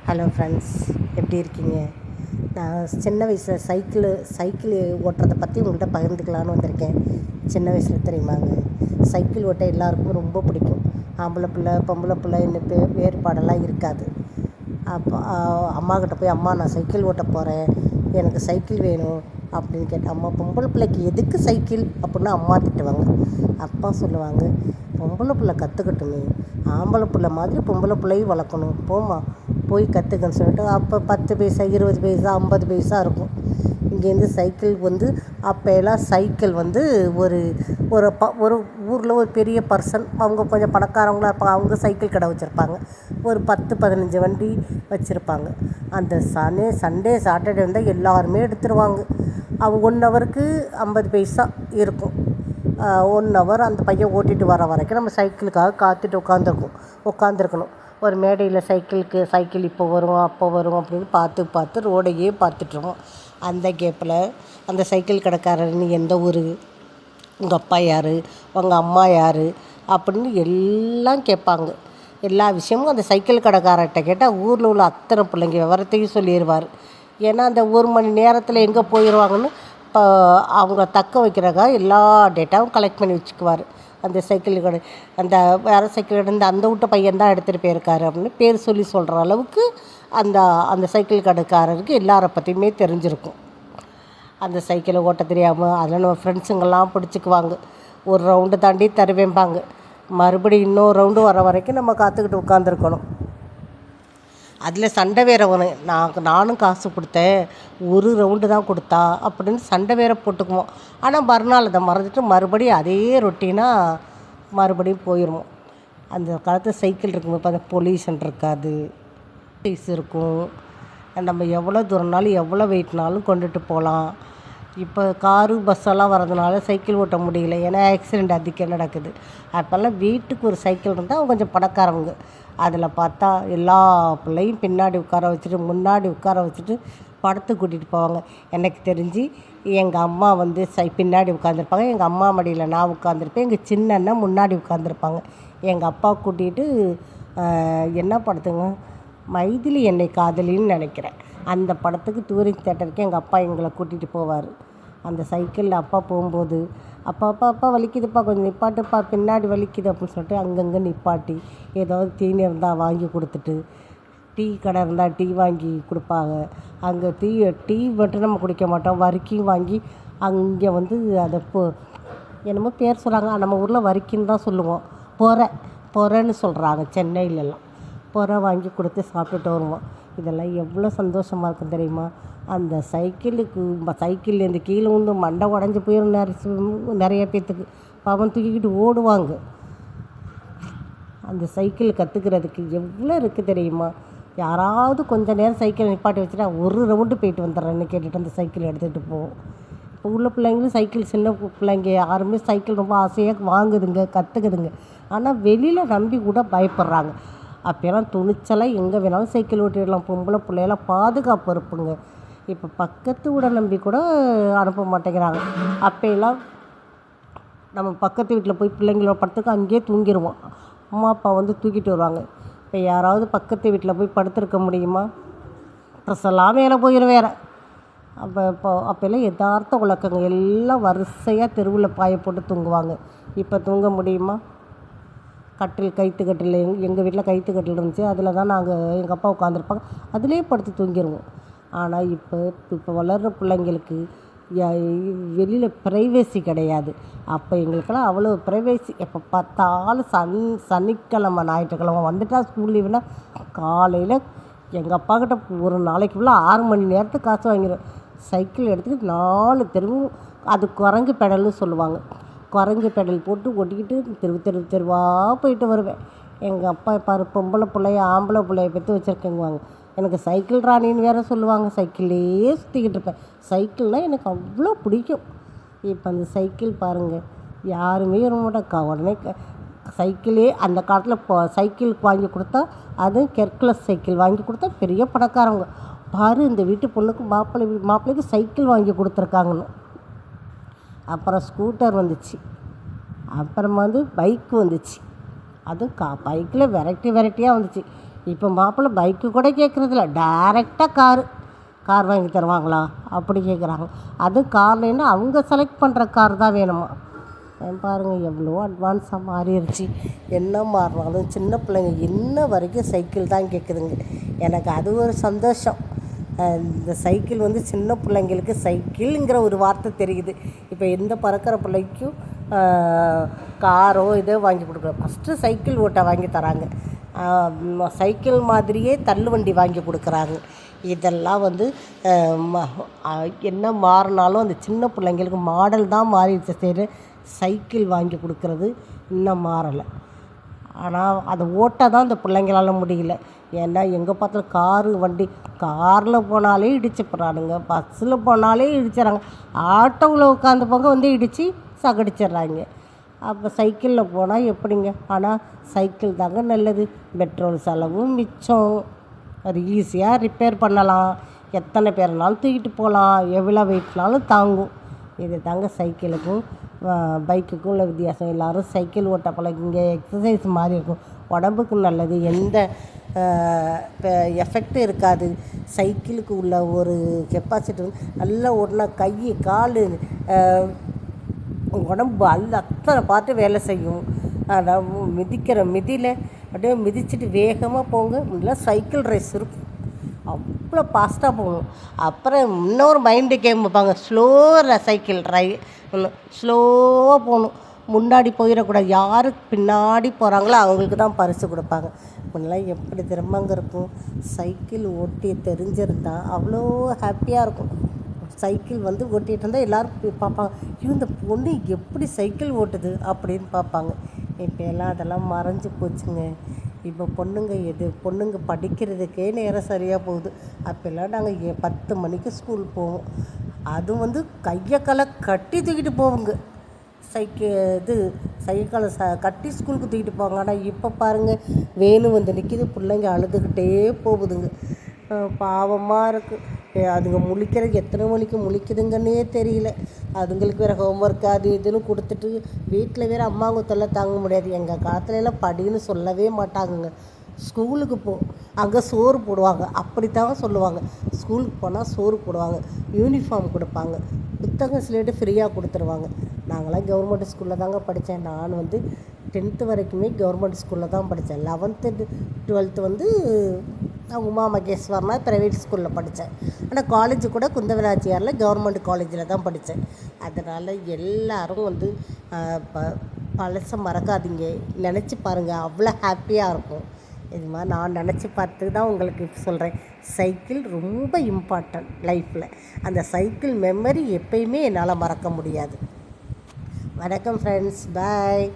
Hello friends, எப்படி இருக்கீங்க? நான் சின்ன வயசில் சைக்கிள் ஓட்டுறதை பற்றி உங்கள்கிட்ட பகிர்ந்துக்கலான்னு வந்திருக்கேன். சின்ன வயசில் தெரியுமாங்க, சைக்கிள் ஓட்ட எல்லாருக்கும் ரொம்ப பிடிக்கும். ஆம்பளை பிள்ளை பொம்பளை பிள்ளை என்ன வேறுபாடெல்லாம் இருக்காது. அப்போ அம்மாக்கிட்ட போய், அம்மா நான் சைக்கிள் ஓட்ட போகிறேன், எனக்கு சைக்கிள் வேணும் அப்படின்னு கேட்டேன். அம்மா, பொம்பளை பிள்ளைக்கு எதுக்கு சைக்கிள் அப்படின்னு அம்மா திட்டுவாங்க. அப்பா சொல்லுவாங்க, பொம்பளை பிள்ளை கற்றுக்கட்டுமே, ஆம்பளை பிள்ளை மாதிரி பொம்பளை பிள்ளையும் வளர்க்கணும், போம்மா போய் கற்றுக்கன்னு சொல்லிட்டு, அப்போ 10 பைசா 20 பைசா 50 பைசா இருக்கும். இங்கேருந்து சைக்கிள் அப்போ எல்லாம் சைக்கிள் ஒரு ஒரு ஊரில் ஒரு பெரிய பர்சன், அவங்க கொஞ்சம் பணக்காரவங்களாக இருப்பாங்க, அவங்க சைக்கிள் கடை வச்சுருப்பாங்க. ஒரு 10-15 வண்டி வச்சுருப்பாங்க. அந்த சண்டே சாட்டர்டே வந்தால் எல்லாருமே எடுத்துருவாங்க. அவங்க 1 ஹவருக்கு 50 பைசா இருக்கும். 1 ஹவர் அந்த பையன் ஓட்டிகிட்டு வர வரைக்கும் நம்ம சைக்கிளுக்காக காத்துட்டு உட்காந்துருக்கணும். ஒரு மேடையில் சைக்கிள் இப்போ வரும் அப்போ வரும் அப்படின்னு பார்த்து ரோடையே பார்த்துட்ருவோம். அந்த கேப்பில் அந்த சைக்கிள் கடைக்காரர்னு எந்த ஊர், உங்கள் அப்பா யார், உங்கள் அம்மா யார் அப்படின்னு எல்லாம் கேட்பாங்க. எல்லா விஷயமும் அந்த சைக்கிள் கடைக்காரர்கிட்ட கேட்டால் ஊரில் உள்ள அத்தனை பிள்ளைங்க விவரத்தையும் சொல்லிடுவார். ஏன்னா அந்த 1 மணி நேரத்தில் எங்கே போயிடுவாங்கன்னு இப்போ அவங்க தக்க வைக்கிறக்காக எல்லா டேட்டாவும் கலெக்ட் பண்ணி வச்சுக்குவார். அந்த சைக்கிள் கடை, அந்த வேறு சைக்கிள் கடை அந்த வீட்டு பையன் தான் எடுத்துகிட்டு போயிருக்காரு அப்படின்னு பேர் சொல்கிற அளவுக்கு அந்த சைக்கிள் கடைக்காரருக்கு எல்லாரை பற்றியுமே தெரிஞ்சிருக்கும். அந்த சைக்கிளை ஓட்ட தெரியாமல் அதில் நம்ம ஃப்ரெண்ட்ஸுங்கெல்லாம் பிடிச்சிக்குவாங்க. ஒரு ரவுண்டு தாண்டி தருவேம்பாங்க. மறுபடியும் இன்னொரு ரவுண்டு வர வரைக்கும் நம்ம காத்துக்கிட்டு உட்காந்துருக்கணும். அதில் சண்டை வேற வரும். நானும் காசு கொடுத்தேன், ஒரு ரவுண்டு தான் கொடுத்தா அப்படின்னு சண்டை வேற போட்டுக்குவோம். ஆனால் மறுநாள் அதை மறந்துட்டு மறுபடியும் அதே ரொட்டீனாக மறுபடியும் போயிடுவோம். அந்த காலத்து சைக்கிள் இருக்கும்போது பார்த்தா பொல்யூஷன் இருக்காது, இருக்கும். நம்ம எவ்வளோ தூரம்னாலும் எவ்வளோ வெயிட்னாலும் கொண்டுட்டு போகலாம். இப்போ காரு பஸ்ஸெல்லாம் வரதுனால சைக்கிள் ஓட்ட முடியல, ஏன்னா ஆக்சிடெண்ட் அதிகம் நடக்குது. அப்போல்லாம் வீட்டுக்கு ஒரு சைக்கிள் இருந்தால் அவங்க கொஞ்சம் பணக்காரவங்க. அதில் பார்த்தா எல்லா பிள்ளையும் பின்னாடி உட்கார வச்சுட்டு முன்னாடி உட்கார வச்சுட்டு படத்துக்கு கூட்டிகிட்டு போவாங்க. எனக்கு தெரிஞ்சு எங்கள் அம்மா பின்னாடி உட்காந்துருப்பாங்க, எங்கள் அம்மா மடியில் நான் உட்காந்துருப்பேன், எங்கள் சின்ன அண்ணன் முன்னாடி உட்காந்துருப்பாங்க. எங்கள் அப்பா கூட்டிகிட்டு என்ன படத்துங்க, மைதிலி என்னை காதலின்னு நினைக்கிறேன், அந்த படத்துக்கு டூரிங் தேட்டருக்கு எங்கள் அப்பா எங்களை கூட்டிகிட்டு போவார். அந்த சைக்கிளில் அப்பா போகும்போது, அப்பா வலிக்குதுப்பா, கொஞ்சம் நிப்பாட்டுப்பா, பின்னாடி வலிக்குது அப்படின்னு சொல்லிட்டு அங்கங்கே நிப்பாட்டி ஏதாவது தீனி இருந்தால் வாங்கி கொடுத்துட்டு, டீ கடை இருந்தால் டீ வாங்கி கொடுப்பாங்க. அங்கே டீ மட்டும் நம்ம குடிக்க மாட்டோம், வரிக்கியும் வாங்கி அங்கே அதை என்னமோ பேர் சொல்கிறாங்க, நம்ம ஊரில் வரிக்கின்னு தான் சொல்லுவோம். பொறைன்னு சொல்கிறாங்க சென்னையிலலாம். பொறை வாங்கி கொடுத்து சாப்பிட்டுட்டு வருவோம். இதெல்லாம் எவ்வளோ சந்தோஷமாக இருக்கும் தெரியுமா? அந்த சைக்கிள்லேருந்து கீழே வந்து மண்டை உடஞ்சி போயிடும் நிறைய பேர்த்துக்கு. பாவம் தூக்கிக்கிட்டு ஓடுவாங்க. அந்த சைக்கிள் கற்றுக்கிறதுக்கு எவ்வளோ இருக்குது தெரியுமா? யாராவது கொஞ்சம் நேரம் சைக்கிளை நிப்பாட்டி வச்சுட்டா ஒரு ரவுண்டு போயிட்டு வந்துடுறேன்னு கேட்டுட்டு அந்த சைக்கிள் எடுத்துகிட்டு போவோம். இப்போ உள்ள பிள்ளைங்களும் சைக்கிள், சின்ன பிள்ளைங்க யாருமே சைக்கிள் ரொம்ப ஆசையாக வாங்குதுங்க, கற்றுக்குதுங்க. ஆனால் வெளியில் நம்பி கூட பயப்படுறாங்க. அப்போலாம் துணிச்சலாக எங்கே வேணாலும் சைக்கிள் ஓட்டிடலாம். பொம்பளை பிள்ளையெல்லாம் பாதுகாப்பு இருப்புங்க. இப்போ பக்கத்து வீடை நம்பி கூட அனுப்ப மாட்டேங்கிறாங்க. அப்போலாம் நம்ம பக்கத்து வீட்டில் போய் பிள்ளைங்களோட படத்துக்கு அங்கேயே தூங்கிடுவோம். அம்மா அப்பா தூக்கிட்டு வருவாங்க. இப்போ யாராவது பக்கத்து வீட்டில் போய் படுத்துருக்க முடியுமா? ட்ரெஸ் எல்லாம் மேலே போயிடும் வேறு. அப்போல்லாம் யதார்த்த உலக்கங்க, எல்லாம் வரிசையாக தெருவில் பாய போட்டு தூங்குவாங்க. இப்போ தூங்க முடியுமா? கைத்து கட்டில், எங்கள் வீட்டில் கைத்து கட்டில் இருந்துச்சு, அதில் தான் எங்கள் அப்பா உட்காந்துருப்பாங்க, அதிலே படுத்து தூங்கிடுவோம். ஆனால் இப்போ வளர்கிற பிள்ளைங்களுக்கு வெளியில் ப்ரைவேசி கிடையாது. அப்போ எங்களுக்கெல்லாம் அவ்வளோ ப்ரைவேசி. எப்போ பார்த்தாலும் சனிக்கிழமை ஞாயிற்றுக்கிழமை வந்துட்டால் ஸ்கூல் லீவுனா காலையில் எங்கள் அப்பாக்கிட்ட ஒரு நாளைக்கு ஃபுல்லாக 6 மணி நேரத்துக்கு காசு வாங்கிடுவேன். சைக்கிள் எடுத்துக்கிட்டு 4 தெருவும், அது குரங்கு பெடல்னு சொல்லுவாங்க, குரங்கு பெடல் போட்டு ஓட்டிக்கிட்டு தெருவாக போயிட்டு வருவேன். எங்கள் அப்பா பாரு, பொம்பளை பிள்ளைய ஆம்பளை பிள்ளைய பெற்று வச்சுருக்கேங்குவாங்க. எனக்கு சைக்கிள் ராணின்னு வேறு சொல்லுவாங்க. சைக்கிள்லே சுற்றிக்கிட்டு இருப்பேன். சைக்கிள்னால் எனக்கு அவ்வளோ பிடிக்கும். இப்போ அந்த சைக்கிள் பாருங்கள், யாருமே உடனே சைக்கிளே அந்த காலத்தில் சைக்கிள் வாங்கி கொடுத்தா, அதுவும் கெர்க்லஸ் சைக்கிள் வாங்கி கொடுத்தா பெரிய பணக்காரவங்க. பாரு, இந்த வீட்டு பொண்ணுக்கு மாப்பிள்ளைக்கு சைக்கிள் வாங்கி கொடுத்துருக்காங்கன்னு. அப்புறம் ஸ்கூட்டர் வந்துச்சு, அப்புறமா பைக்கு வந்துச்சு. அதுவும் பைக்கில் வெரைட்டியாக வந்துச்சு. இப்போ மாப்பிள்ளை பைக்கு கூட கேட்குறதில்ல, டைரெக்டாக கார் வாங்கி தருவாங்களா அப்படி கேட்குறாங்க. அதுவும் கார்லேன்னா அவங்க செலக்ட் பண்ணுற கார் தான் வேணுமா. பாருங்கள் எவ்வளோ அட்வான்ஸாக மாறிடுச்சு. என்ன மாறினாலும் சின்ன பிள்ளைங்க இன்ன வரைக்கும் சைக்கிள் தான் கேட்குதுங்க. எனக்கு அது ஒரு சந்தோஷம். இந்த சைக்கிள் வந்து சின்ன பிள்ளைங்களுக்கு சைக்கிள்ங்கிற ஒரு வார்த்தை தெரியுது. இப்போ எந்த பறக்கிற பிள்ளைக்கும் காரோ இதோ வாங்கி கொடுக்குறோம். ஃபஸ்ட்டு சைக்கிள் ஓட்ட வாங்கி தராங்க, சைக்கிள் மாதிரியே தள்ளுவண்டி வாங்கி கொடுக்குறாங்க. இதெல்லாம் வந்து என்ன மாறினாலும் அந்த சின்ன பிள்ளைங்களுக்கு மாடல் தான் மாறிடுச்சு. சரி, சைக்கிள் வாங்கி கொடுக்குறது இன்னும் மாறலை. ஆனால் அதை ஓட்ட தான் அந்த பிள்ளைங்களால முடியல. ஏன்னா எங்கே பார்த்தாலும் காரு வண்டி, காரில் போனாலே இடிச்சு போகிறானுங்க, பஸ்ஸில் போனாலே இடிச்சிடறாங்க, ஆட்டோவில் உட்காந்து போங்க வந்து இடித்து சகடிச்சிட்றாங்க. அப்போ சைக்கிளில் போனால் எப்படிங்க? ஆனால் சைக்கிள் தாங்க நல்லது. பெட்ரோல் செலவும் மிச்சம், அது ஈஸியாக ரிப்பேர் பண்ணலாம், எத்தனை பேர்னாலும் தூக்கிட்டு போகலாம், எவ்வளோ வெயிட்னாலும் தாங்கும். இது தாங்க சைக்கிளுக்கும் பைக்குக்கும் உள்ள வித்தியாசம். எல்லோரும் சைக்கிள் ஓட்ட பழகுங்க, எக்ஸசைஸ் மாதிரி இருக்கும், உடம்புக்கு நல்லது, எந்த எஃபெக்டும் இருக்காது. சைக்கிளுக்கு உள்ள ஒரு கெப்பாசிட்டி நல்லா ஓட்டினா கை கால் உடம்பு அத்தனை பார்த்து வேலை செய்யும். மிதிக்கிற மிதியில் அப்படியே மிதிச்சுட்டு வேகமாக போங்க. முன்னெல்லாம் சைக்கிள் ரேஸ் இருக்கும், அவ்வளோ ஃபாஸ்ட்டாக போகணும். அப்புறம் இன்னொரு மைண்டு கேம் வைப்பாங்க, சைக்கிள் ஸ்லோவாக போகணும், முன்னாடி போயிடக்கூடாது, யாருக்கு பின்னாடி போகிறாங்களோ அவங்களுக்கு தான் பரிசு கொடுப்பாங்க. முன்னெல்லாம் எப்படி திரும்பங்க இருக்கும். சைக்கிள் ஓட்டி தெரிஞ்சிருந்தால் அவ்வளோ ஹாப்பியாக இருக்கும். சைக்கிள் வந்து ஓட்டிகிட்டு இருந்தால் எல்லோரும் பார்ப்பாங்க, இந்த பொண்ணு எப்படி சைக்கிள் ஓட்டுது அப்படின்னு பார்ப்பாங்க. இப்போ எல்லாம் அதெல்லாம் மறைஞ்சி போச்சுங்க. இப்போ பொண்ணுங்க படிக்கிறதுக்கே நேரம் சரியாக போகுது. அப்போல்லாம் நாங்கள் 10 மணிக்கு ஸ்கூல் போவோம். அதுவும் வந்து கையை காலை கட்டி தூக்கிட்டு போவோங்க. சைக்கிளை கட்டி ஸ்கூலுக்கு தூக்கிட்டு போவாங்க. ஆனால் இப்போ பாருங்கள், வேணும் வந்து நிற்கிது, பிள்ளைங்க அழுதுகிட்டே போகுதுங்க. பாவமாக இருக்குது. அதுங்க முழிக்கிறது எத்தனை மணிக்கு முழிக்குதுங்கன்னே தெரியல. அதுங்களுக்கு வேறு ஹோம்ஒர்க் அது இதுன்னு கொடுத்துட்டு வீட்டில் வேறு அம்மாங்க தொல்லை தாங்க முடியாது. எங்கள் காலத்துலலாம் படின்னு சொல்லவே மாட்டாங்கங்க. ஸ்கூலுக்கு அங்கே சோறு போடுவாங்க, அப்படி தான் சொல்லுவாங்க. ஸ்கூலுக்கு போனால் சோறு போடுவாங்க, யூனிஃபார்ம் கொடுப்பாங்க, புத்தகம் ஸ்லேட்டு ஃப்ரீயாக கொடுத்துருவாங்க. நாங்களாம் கவர்மெண்ட் ஸ்கூலில் தாங்க படித்தேன். நான் வந்து 10th வரைக்குமே கவர்மெண்ட் ஸ்கூலில் தான் படித்தேன். 11th 12th வந்து உமா மகேஸ்வரனா ப்ரைவேட் ஸ்கூலில் படித்தேன். ஆனால் காலேஜு கூட குந்தவனாச்சியாரில் கவர்மெண்ட் காலேஜில் தான் படித்தேன். அதனால் எல்லோரும் வந்து பழசை மறக்காதீங்க, நினச்சி பாருங்கள், அவ்வளோ ஹாப்பியாக இருக்கும். இது மாதிரி நான் நினச்சி பார்த்து தான் உங்களுக்கு சொல்கிறேன். சைக்கிள் ரொம்ப இம்பார்ட்டன்ட் லைஃப்பில். அந்த சைக்கிள் மெமரி எப்பயுமே என்னால் மறக்க முடியாது. வணக்கம் ஃப்ரெண்ட்ஸ், பாய்.